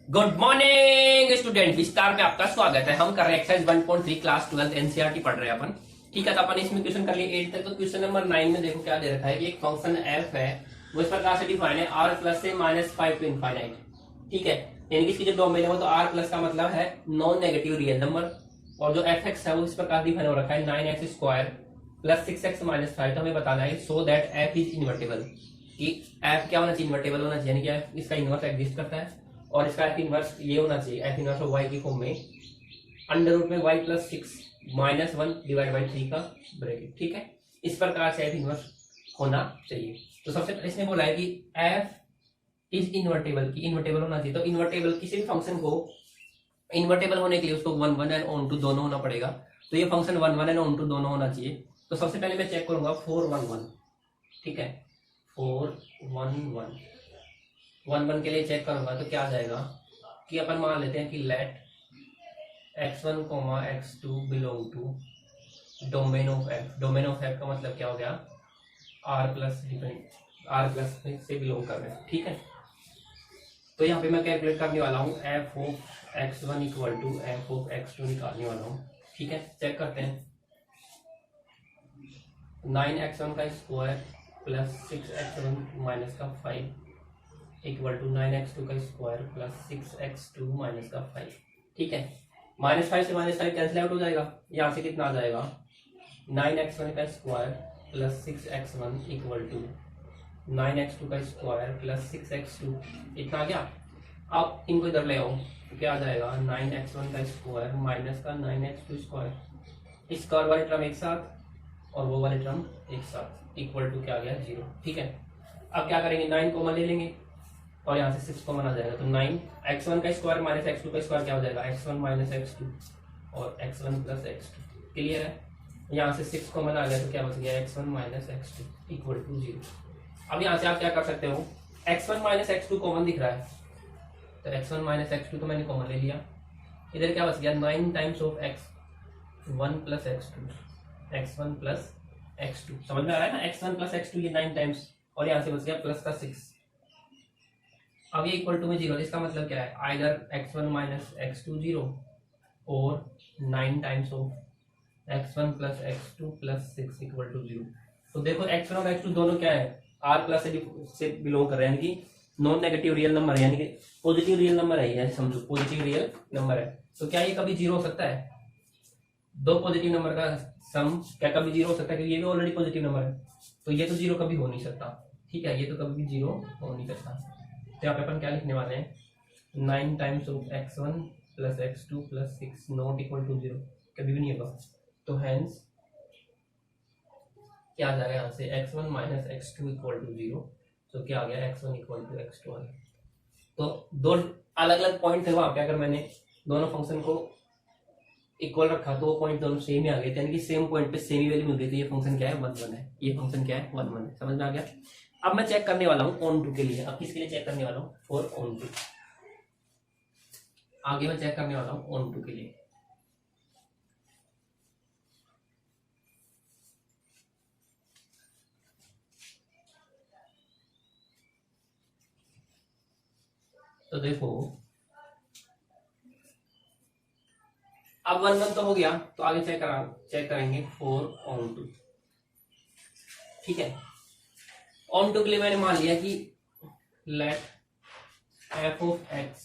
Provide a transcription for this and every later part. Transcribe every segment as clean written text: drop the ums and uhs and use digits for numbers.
Good morning student, विस्तार में आपका स्वागत है। हम कर रहे हैं एक्सरसाइज 1.3 क्लास 12 एनसीईआरटी पढ़ रहे हैं अपन। ठीक है, तो अपन इसमें क्वेश्चन कर लिए 8 तक। तो क्वेश्चन नंबर 9 में देखो क्या दे रखा है कि एक फंक्शन एफ है, वो इस प्रकार से डिफाइन है आर प्लस से -5 टू इनफाइनाइट। ठीक है, यानी कि इसकी जो डोमेन है वो तो आर प्लस का मतलब है नॉन नेगेटिव रियल नंबर, और जो एफ एक्स है वो इस प्रकार डिफाइन हो रखा है 9x² प्लस 6x-5। तो हमें बताना है so that F is invertible, कि एफ क्या होना चाहिए, इन्वर्टेबल होना चाहिए, यानी कि एफ इसका इनवर्स एग्जिस्ट करता है। और इसका एफ इनवर्स ये होना चाहिए, एफ इनवर्स ऑफ वाई की फॉर्म में अंडर रूट में वाई प्लस 6 -1 डिवाइड बाई 3 का ब्रैकेट। ठीक है, इस प्रकार से एफ इनवर्स होना चाहिए। तो सबसे पहले इसने बोला है कि एफ इज इन्वर्टेबल, की इन्वर्टेबल होना चाहिए। तो इन्वर्टेबल किसी भी फंक्शन को इन्वर्टेबल होने के लिए उसको 1 1 एंड ऑन टू दोनों होना पड़ेगा। तो ये फंक्शन 1 1 एंड ऑन टू दोनों होना चाहिए। तो सबसे पहले मैं चेक करूंगा 4 1 1। ठीक है, 4 1 1 1 1 के लिए चेक करूंगा तो क्या आ जाएगा कि अपन मान लेते हैं कि let x1, x2 belong to domain of f। Domain of f का मतलब क्या हो गया, r प्लस से बिलोंग कर रहे हैं। ठीक है, तो यहाँ पे मैं कैलकुलेट करने वाला हूँ f of x1 equal to f of x2 निकालने वाला हूँ। ठीक है, चेक करते हैं। 9x1 का स्क्वायर प्लस 6x1 माइनस का 5 इक्वल टू 9x2 का स्क्वायर प्लस 6x2 माइनस का 5। ठीक है, -5 से -5 कैंसिल आउट हो जाएगा। यहाँ से कितना आ जाएगा, 9x1 का square plus 6x1 equal to 9x2 का स्क्वायर प्लस 6x2, इतना आ गया। अब इनको इधर ले आओ तो क्या आ जाएगा, 9x1 का स्क्वायर माइनस का 9x2 स्क्वायर, स्क्वायर वाले टर्म एक साथ और वो वाले टर्म एक साथ, इक्वल टू क्या आ गया, 0। ठीक है, अब क्या करेंगे, 9 कॉमन ले लेंगे और यहाँ से 6 कॉमन आ जाएगा। तो 9x1 का स्क्वायर माइनस x2 का स्क्वायर क्या हो जाएगा, x1 माइनस x2 और x1 प्लस x2। क्लियर है, यहाँ से 6 कॉमन आ गया तो क्या बच गया, x1 minus x2 equal to 0। अब यहाँ से आप क्या कर सकते हो, x1 माइनस x2 कॉमन दिख रहा है, तो x1 माइनस x2 तो मैंने कॉमन ले लिया। इधर क्या बच गया, 9 times of x1 plus x1 plus x2। समझ में आ रहा है ना, x1 प्लस x2 ये 9 टाइम्स, और यहाँ से बच गया प्लस का 6। अब ये इक्वल टू में 0, इसका मतलब क्या है, आइदर x1 माइनस x2 0 और 9 times of x1 plus x2 plus 6 equal to 0। तो देखो x1 और x2 दोनों क्या है, r प्लस से बिलोंग कर रहे हैं, यानी कि नॉन नेगेटिव रियल नंबर है, यानी कि पॉजिटिव रियल नंबर है, यानी समझो पॉजिटिव रियल नंबर है। तो क्या ये कभी 0 हो सकता है, दो पॉजिटिव नंबर का सम क्या कभी 0 हो सकता है, क्योंकि ये भी ऑलरेडी पॉजिटिव नंबर है, तो ये तो 0 कभी हो नहीं सकता। ठीक है, ये तो कभी भी 0 हो नहीं सकता। तो यहाँ पे अपन क्या लिखने वाले हैं, 9 times of x1 plus x2 plus 6 not equal to 0, कभी भी नहीं होगा। तो हैंस क्या आ जाएगा, यहाँ से x1 minus x2 equal to 0। तो क्या आ गया, x1 इक्वल टू x2 आ गया। तो दो अलग अलग पॉइंट थे वहां पे, अगर मैंने दोनों फंक्शन को इक्वल रखा तो वो पॉइंट दोनों सेम ही आ गए थे, यानी कि सेम पॉइंट पे सेम ही वैल्यू मिल गई थी। ये फंक्शन क्या है, 1 1 है, ये फंक्शन क्या है, 1 1 है। समझ में आ गया। अब मैं चेक करने वाला हूँ ऑन टू के लिए। अब किसके लिए चेक करने वाला हूँ, फॉर ऑन टू। आगे मैं चेक करने वाला हूँ ऑन टू के लिए। तो देखो अब 1 1 तो हो गया, तो आगे चेक करेंगे फॉर ऑन टू। ठीक है, ऑन टू के लिए मैंने मान लिया कि let f of x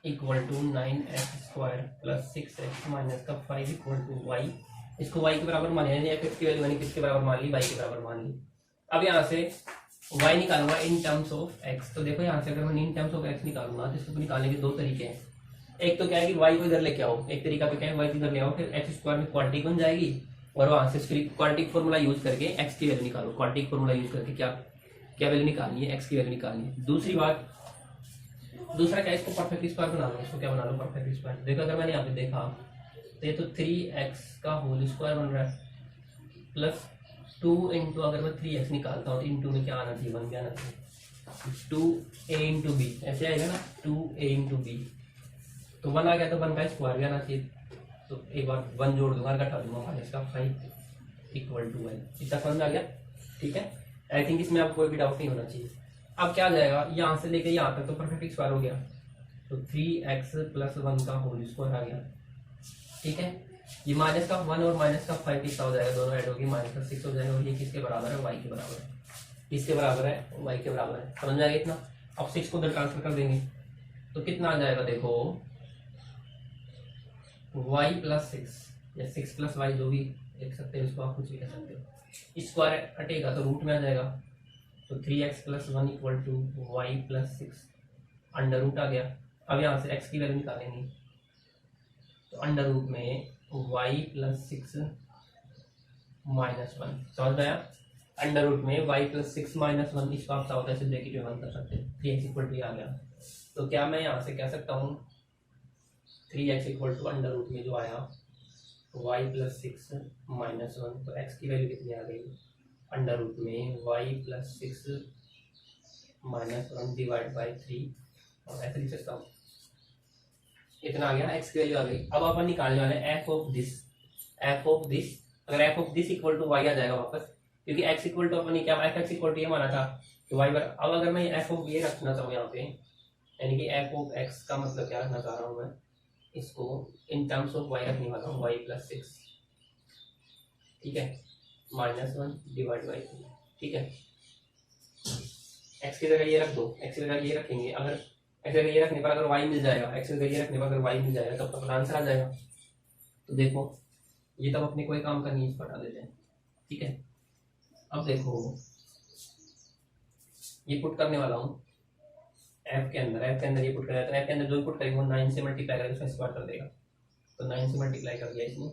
equal to 9x² plus 6x minus का 5 इक्वल टू वाई। इसको वाई के बराबर मान लिया, एफ एक्स की वैल्यू मैंने किसके बराबर मान ली, वाई के बराबर मान ली। अब यहाँ से वाई निकालूंगा इन टर्म्स ऑफ एक्स। तो देखो यहाँ से अगर मैं इन टर्म्स ऑफ एक्स निकालूंगा तो इसको निकालने के दो तरीके हैं। एक तो क्या है कि वाई को इधर लेके आओ, एक तरीका तो क्या है वाई को इधर ले आओ, फिर x² में क्वाड्रेटिक बन जाएगी और वहां से फिर क्वाड्रेटिक फॉर्मूला यूज करके एक्स की वैल्यू निकालो। क्वाड्रेटिक फॉर्मूला यूज करके क्या क्या वैल्यू निकालनी है, एक्स की वैल्यू निकालनी है। दूसरा क्या है, इसको परफेक्ट स्क्वायर बना लो। इसको क्या बना लो, परफेक्ट स्क्वायर। देखो अगर मैंने यहाँ पे देखा तो ये तो 3x का होल स्क्वायर बन रहा है प्लस 2 इंटू, अगर मैं 3x निकालता हूँ तो इंटू में क्या आना चाहिए, 1 क्या आना चाहिए, 2a इंटू बी, ऐसे आएगा ना, 2a इंटू बी। तो 1 आ गया तो 1 का स्क्वायर भी आना चाहिए। तो एक बार 1 जोड़ दूंगा, घटा दूंगा, माइनस का 5 इक्वल टू 1। इतना समझ में आ गया। ठीक है, आई थिंक इसमें आपको कोई भी डाउट नहीं होना चाहिए। अब क्या आ जाएगा, यहाँ से लेके यहाँ तक तो परफेक्ट स्क्वायर हो गया। तो 3x प्लस 1 का होल स्क्वायर आ गया। ठीक है, ये माइनस का 1 और माइनस का 5 कितना हो जाएगा, दोनों ऐड होगी माइनस का 6 हो जाएगा। और ये किसके बराबर है, y के बराबर है। किसके बराबर है, y के बराबर है। समझ जाएगा इतना। अब 6 को उधर ट्रांसफर कर देंगे तो कितना आ जाएगा, देखो y प्लस 6 या 6 प्लस वाई, जो भी लिख सकते हो इसको आप, कुछ भी कह सकते हो। स्क्वायर हटेगा तो रूट में आ जाएगा। तो 3x plus 1 equal to y plus 6, under root आ गया। अब यहाँ से x की वैल्यू निकालेंगे तो अंडर रूट में y प्लस 6 माइनस 1, समझ में आया। अंडर रूट में y प्लस 6 माइनस 1, इसका आप होता है ब्रैकेट में 1 कर सकते हैं। 3x इक्वल टू आ गया। तो क्या मैं यहाँ से कह सकता हूँ 3x equal to under root में जो आया y प्लस 6 माइनस 1, तो x की वैल्यू कितनी आ गई, अंडर रूट में y plus 6 minus 1 divide by 3, और ऐसे लिख सकता हूँ, इतना आ गया, x की वैल्यू आ गई। अब अपन निकालने वाले f ऑफ दिस। अगर f of this equal to y आ जाएगा वापस, क्योंकि x इक्वल टू अपन क्या f(x) इक्वल टू ये माना था, तो y पर। अब अगर मैं f ऑफ ये रखना चाहूँ यहाँ पे, यानी कि f ऑफ x का मतलब क्या रखना चाह रहा हूँ मैं, इसको इन टर्म्स ऑफ y रखने वाला हूँ, y प्लस 6, ठीक है, माइनस 1 डिवाइड बाई 3, ठीक है। x की जगह ये रख दो, x की जगह ये रखेंगे। अगर x की जगह ये रखने पर अगर y मिल जाएगा, x की जगह ये रखने पर अगर y मिल जाएगा तब तो अपना आंसर आ जाएगा। तो देखो ये तब अपने कोई काम करनी है, इसको हटा देते हैं, ठीक है। अब देखो ये पुट करने वाला हूँ f के अंदर ये पुट करेगा, तो f के अंदर जो पुट करेगा वो 9 से मल्टीप्लाई करेगा, उसमें स्क्वायर कर देगा। तो 9 से मल्टीप्लाई कर दिया इसने,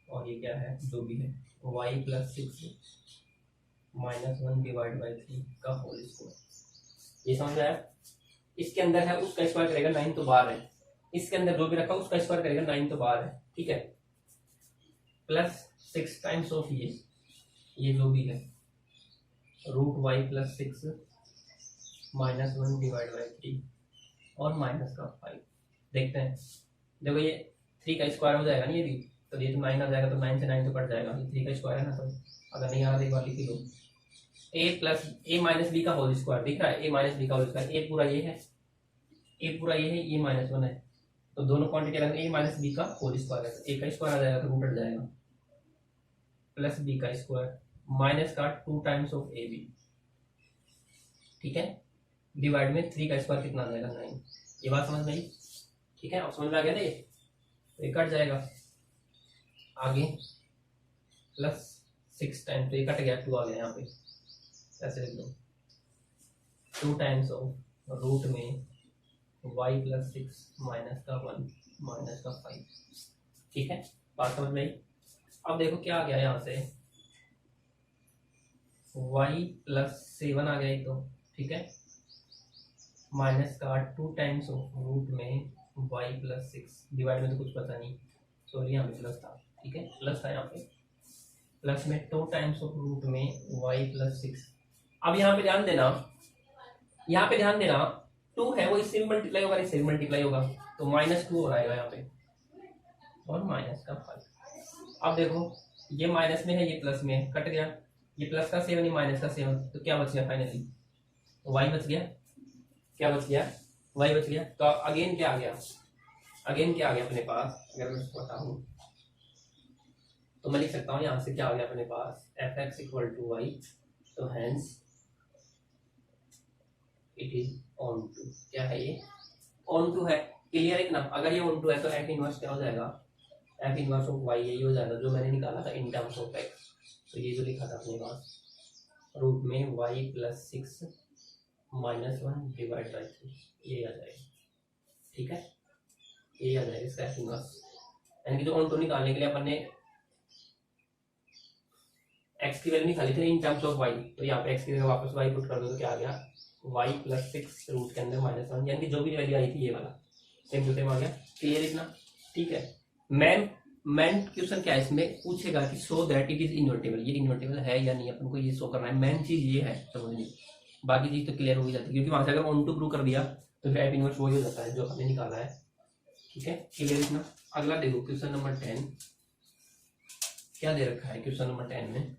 और ये क्या है, जो भी है y plus 6 minus 1 divide by 3 का होल स्क्वायर। ये समझ आया। इसके अंदर है उसका स्क्वायर करेगा, 9 तो बाहर है। इसके अंदर जो भी रखा उसका स्क्वायर करेगा, 9 तो बाहर है, ठीक है। प्लस 6 टाइम्स ऑफ ये जो भी है root y plus 6 minus 1 divide by 3 और माइनस का 5। देखते हैं, देखो ये 3 का स्क्वायर हो जाएगा ना ये भी, तो ये तो 9 आ जाएगा, तो 9 से 9 तो कट जाएगा, ये 3 का स्क्वायर है ना। तो अगर नहीं आ रहा तो एक बार लिख लो, a plus a minus b का होल स्क्वायर दिख रहा है, a माइनस बी का होल स्क्वायर, a पूरा ये है, a पूरा ये है, ये माइनस 1 है, तो दोनों क्वांटिटी अलग, a माइनस बी का होल स्क्वायर है, a का स्क्वायर आ जाएगा तो रूट हट जाएगा, प्लस b का स्क्वायर माइनस का 2 टाइम्स ऑफ ab, ठीक है, डिवाइड में 3 का स्क्वायर कितना आ जाएगा, 9। ये बात समझ में आई, ठीक है। अब समझ में आ गया ना, ये कट जाएगा आगे, प्लस 6 टाइम, तो ये कट गया, 2 आ गया यहाँ पे, ऐसे लिख दो 2 टाइम्स ऑफ रूट में y प्लस 6 माइनस का 1 माइनस का 5, ठीक है। बात समझ में आई। अब देखो क्या आ गया यहाँ से, y प्लस 7 आ गया एक तो, ठीक है, माइनस का 2 टाइम्स ऑफ रूट में y प्लस 6 डिवाइड में तो कुछ पता नहीं, सॉरी यहाँ पे प्लस था, ठीक है, प्लस था यहाँ पे, प्लस में 2 टाइम्स ऑफ रूट में y प्लस 6। अब यहाँ पे ध्यान देना, 2 है वो इससे भी मल्टीप्लाई होगा, इससे भी मल्टीप्लाई होगा, तो -2 हो जाएगा यहाँ पे, और माइनस का 5। अब देखो ये माइनस में है, ये प्लस में है, कट गया, ये प्लस का 7, ये माइनस का 7, तो क्या बच गया फाइनली, y बच गया, क्या बच गया, y बच गया। तो अगेन क्या आ गया, अपने पास, अगर मैं इसको बताऊं तो मैं लिख सकता हूँ यहाँ से क्या आ गया अपने पास, f(x) इक्वल टू y, तो hence it is onto. क्या है ये, ऑन टू है, क्लियर है ना। अगर ये ऑन टू है तो f इनवर्स क्या हो जाएगा, f इनवर्स ऑफ y यही हो जाएगा जो मैंने निकाला था इन टर्म्स ऑफ x। तो ये जो लिखा था अपने पास रूट में y plus 6 minus 1 divide by 3, ये आ जाएगा, ठीक है, ये आ जाएगा इसका f इनवर्स। यानी कि जो ऑन टू निकालने के लिए अपन ने x की वैल्यू निकाली थी इन टर्म्स ऑफ y, तो यहाँ पे x की जगह वापस y पुट कर दो तो क्या आ गया, y प्लस 6 रूट के अंदर माइनस 1, यानी कि जो भी वैल्यू आई थी ये वाला सेम टू सेम आ गया। क्लियर इतना, ठीक है। मेन क्वेश्चन क्या है इसमें, पूछेगा कि so that it is invertible, ये इन्वर्टेबल है या नहीं, अपन को ये शो करना है, मेन चीज ये है समझनी। बाकी चीज तो क्लियर हो ही जाती है, क्योंकि वहां से अगर ऑन टू प्रूव कर दिया तो फिर f इनवर्स वही हो जाता है जो हमने निकाला है, ठीक है। क्लियर इतना। अगला देखो क्वेश्चन नंबर 10, क्या दे रखा है क्वेश्चन नंबर 10 में,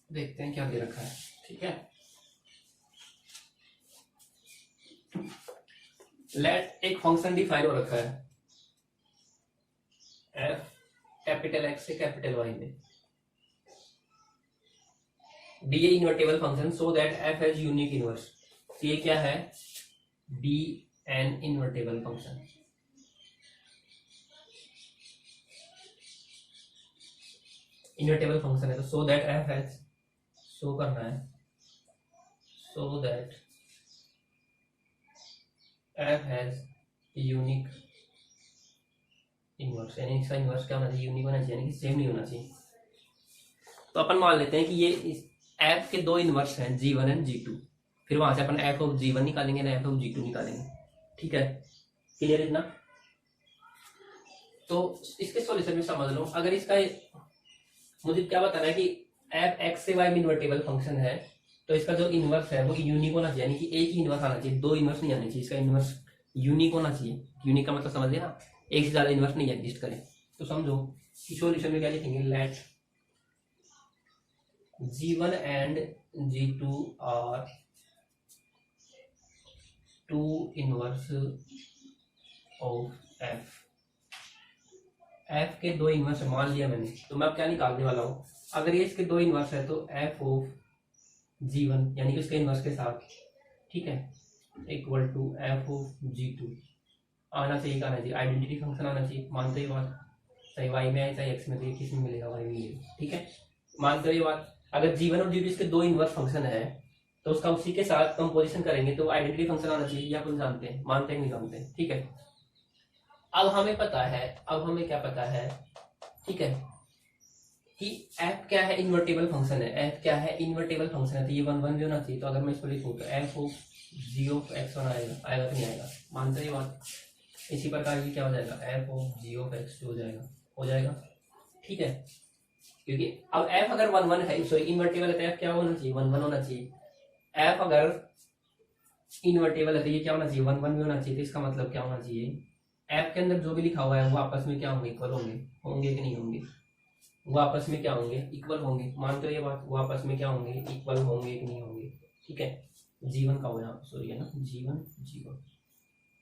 देखते हैं क्या दे रखा है। ठीक है, लेट एक फंक्शन डिफाइन हो रखा है एफ कैपिटल एक्स से कैपिटल वाई में, be a invertible function so that f has unique inverse. ये क्या है, be an invertible function. Invertible function है तो so that f has, show करना है so that f has unique inverse, यानी इसका इनवर्स क्या होना चाहिए, यूनिक होना चाहिए, यानी कि सेम नहीं होना चाहिए। तो अपन मान लेते हैं कि ये एफ के दो इनवर्स हैं G1 एंड G2, फिर वहां से अपन एफ ऑफ G1 निकालेंगे ना एफ ऑफ G2 निकालेंगे। ठीक है, क्लियर इतना। तो इसके सॉल्यूशन में समझ लो, अगर इसका मुझे क्या बताना है कि एफ एक्स से वाई में इन्वर्टेबल फंक्शन है तो इसका जो इनवर्स है वो यूनिक होना चाहिए, यानी कि एक ही इनवर्स आना चाहिए, दो इनवर्स नहीं आने चाहिए, इसका इनवर्स यूनिक होना चाहिए। यूनिक का मतलब समझ लेना, एक से ज्यादा इनवर्स नहीं एग्जिस्ट करे। तो समझो कि सॉल्यूशन में क्या लिखेंगे, late G1 and G2 are two inverse of F। F के दो इनवर्स मान लिया मैंने, तो मैं अब क्या निकालने वाला हूँ, अगर ये इसके दो इनवर्स है तो F ऑफ G1 यानी कि उसके इनवर्स के साथ, ठीक है, equal to F of G2 आना चाहिए, आना चाहिए, आइडेंटिटी फंक्शन आना चाहिए। मानते ही बात, चाहे y में आए चाहे x में, तो किस में मिलेगा, y में मिलेगा। ठीक है, मानते ही बात, अगर G1 और G2 इसके दो इनवर्स फंक्शन है तो उसका उसी के साथ कंपोजिशन करेंगे तो आइडेंटिटी फंक्शन आना चाहिए, या अपन जानते हैं, मानते हैं नहीं मानते। ठीक है, अब हमें पता है, अब हमें क्या पता है, ठीक है, कि f क्या है, इन्वर्टेबल फंक्शन है, f क्या है, इन्वर्टेबल फंक्शन है, तो ये 1 1 भी होना चाहिए। तो अगर मैं इसको लिखूं तो f of g of x आएगा, आएगा कि नहीं आएगा, मानते ही बात। इसी प्रकार की क्या हो जाएगा, f of g of x हो जाएगा, हो जाएगा। ठीक है, क्योंकि अब f अगर 1 1 है, सॉरी इन्वर्टेबल है तो f क्या होना चाहिए, 1 1 होना चाहिए। f अगर इन्वर्टेबल है तो ये क्या होना चाहिए, 1 1 भी होना चाहिए। तो इसका मतलब क्या होना चाहिए, f के अंदर जो भी लिखा हुआ है वो आपस में क्या होंगे, इक्वल होंगे, होंगे कि नहीं होंगे, वो आपस में क्या होंगे, इक्वल होंगे। मानते हो ये बात, वो आपस में क्या होंगे, इक्वल होंगे कि नहीं होंगे। ठीक है, G1 का हो यहाँ सॉरी है ना, G1 G1,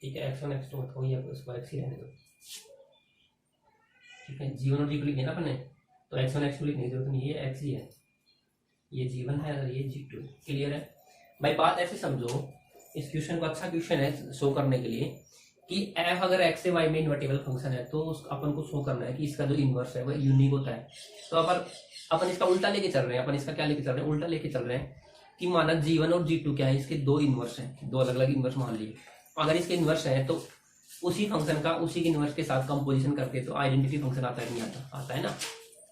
ठीक है, x1 x2 मत हो, या उसको x ही रहने दो। ठीक है, G1 और G2 लिखने ना अपने, तो x1 x2 लिखने की जरूरत नहीं, ये x ही है, ये G1 है और ये G2। क्लियर है भाई, बात ऐसे समझो, इस क्वेश्चन को अच्छा क्वेश्चन है शो करने के लिए कि f अगर x से y में इन्वर्टेबल फंक्शन है तो अपन को शो करना है कि इसका जो इनवर्स है वो यूनिक होता है। तो अपन इसका उल्टा लेके चल रहे हैं, अपन इसका क्या लेके चल रहे हैं, उल्टा लेके चल रहे हैं कि माना G1 और G2 क्या है, इसके दो इनवर्स हैं, दो अलग अलग इनवर्स मान लिए। अगर इसके इनवर्स है तो उसी फंक्शन का उसी के इनवर्स के साथ कंपोजिशन करके तो आइडेंटिटी फंक्शन आता है, नहीं आता, आता है ना।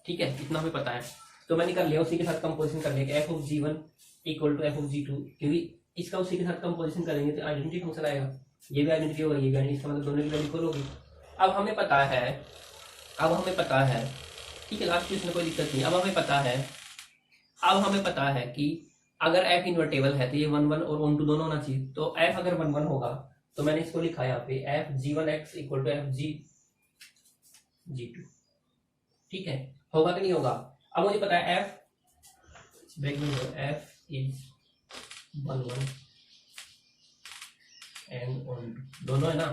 ठीक है, इतना हमें पता है। तो मैंने कर लिया, उसी के साथ कंपोजिशन कर लिया, f of G1 equal to f of G2, क्योंकि इसका उसी के साथ कंपोजिशन करेंगे तो आइडेंटिटी फंक्शन आएगा, ये भी आइडेंटिटी होगा, ये भी आइडेंटिटी, इसका मतलब दोनों की वैल्यू इक्वल होगी। अब हमें पता है, अब हमें पता है, ठीक है, लास्ट क्वेश्चन कोई दिक्कत नहीं। अब हमें पता है, अब हमें पता है कि अगर f इन्वर्टेबल है तो ये 1 1 और 1 2 दोनों होना चाहिए। तो f अगर 1 1 होगा तो मैंने इसको लिखा यहाँ पे f G1x equal to f G2। ठीक है, होगा कि नहीं होगा। अब मुझे पता है f ब्रेक में f इज 1 1 एंड 1 दोनों है ना।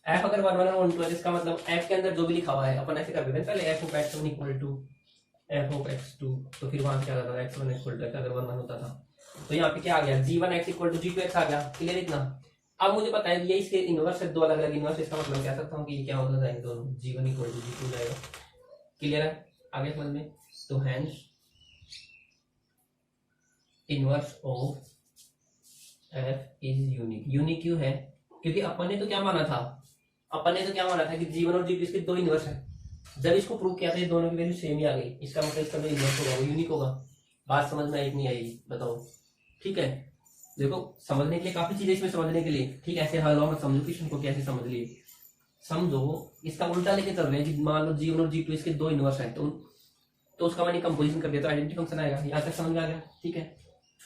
f अगर 1 1 और 1 2 है, इसका मतलब f के अंदर जो भी लिखा हुआ है अपन ऐसे कर देते हैं, पहले f of x1 equal to f of x2, तो फिर वहां क्या आ जाता है, x1 इक्वल टू अगर 1 1 होता था तो यहाँ पे क्या आ गया, G1x इक्वल टू G2x आ गया। क्लियर इतना। अब मुझे पता है ये इसके इनवर्स है, दो अलग अलग इनवर्स, इसका मतलब कह सकता हूँ कि ये क्या होता जाएंगे दोनों, G1 इक्वल टू G2 जाएगा। क्लियर है, आगे समझ में। तो hence inverse of f is unique. Unique क्यों है, क्योंकि अपन ने तो क्या माना था, अपन ने तो क्या माना था कि G1 और G2 इसके दो इनवर्स है। जब इसको प्रूव किया था ये दोनों की वैल्यू सेम ही आ गई, इसका मतलब इसका जो इनवर्स होगा वो यूनिक होगा। बात समझ में आई कि नहीं आई बताओ। ठीक है, देखो समझने के लिए काफी चीजें इसमें समझने के लिए, ठीक है, ऐसे हर मत समझो क्वेश्चन को, कैसे समझ लिए समझो, इसका उल्टा लेके चल रहे हैं कि मान लो G1 और G2 इसके दो इनवर्स है तो उसका मैंने कंपोजिशन कर दिया तो आइडेंटिटी फंक्शन आएगा। यहाँ तक समझ में आ गया। ठीक है,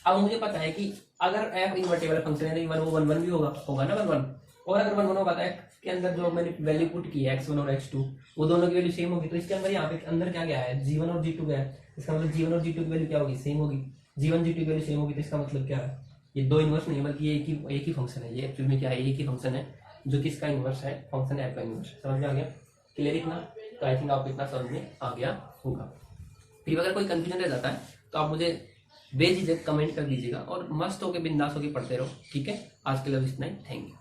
अब मुझे पता है कि अगर f इन्वर्टेबल फंक्शन है तो 1 1 भी होगा, होगा ना 1 1। और अगर 1 1 होगा तो एक्स के अंदर जो मैंने वैल्यू पुट की है x1 और x2 वो दोनों की वैल्यू सेम होगी, तो इसके अंदर यहाँ पे अंदर क्या गया है g1 और g2 गया है, इसका मतलब g1 और g2 की वैल्यू क्या होगी, सेम होगी। g1 g2 की वैल्यू सेम होगी तो इसका मतलब क्या है, ये दो इनवर्स नहीं है बल्कि ये एक ही फंक्शन है, ये एक्चुअली में क्या है, एक ही फंक्शन है जो किसका इनवर्स है, फंक्शन f का इनवर्स। समझ में आ गया, क्लियर इतना? तो आई थिंक आपको इतना समझ में आ गया होगा। फिर अगर कोई कंफ्यूजन रह जाता है तो आप मुझे बेझिझक कमेंट कर दीजिएगा और मस्त होकर बिंदास होकर पढ़ते रहो, ठीक है। आज के लिए इतना ही, थैंक यू।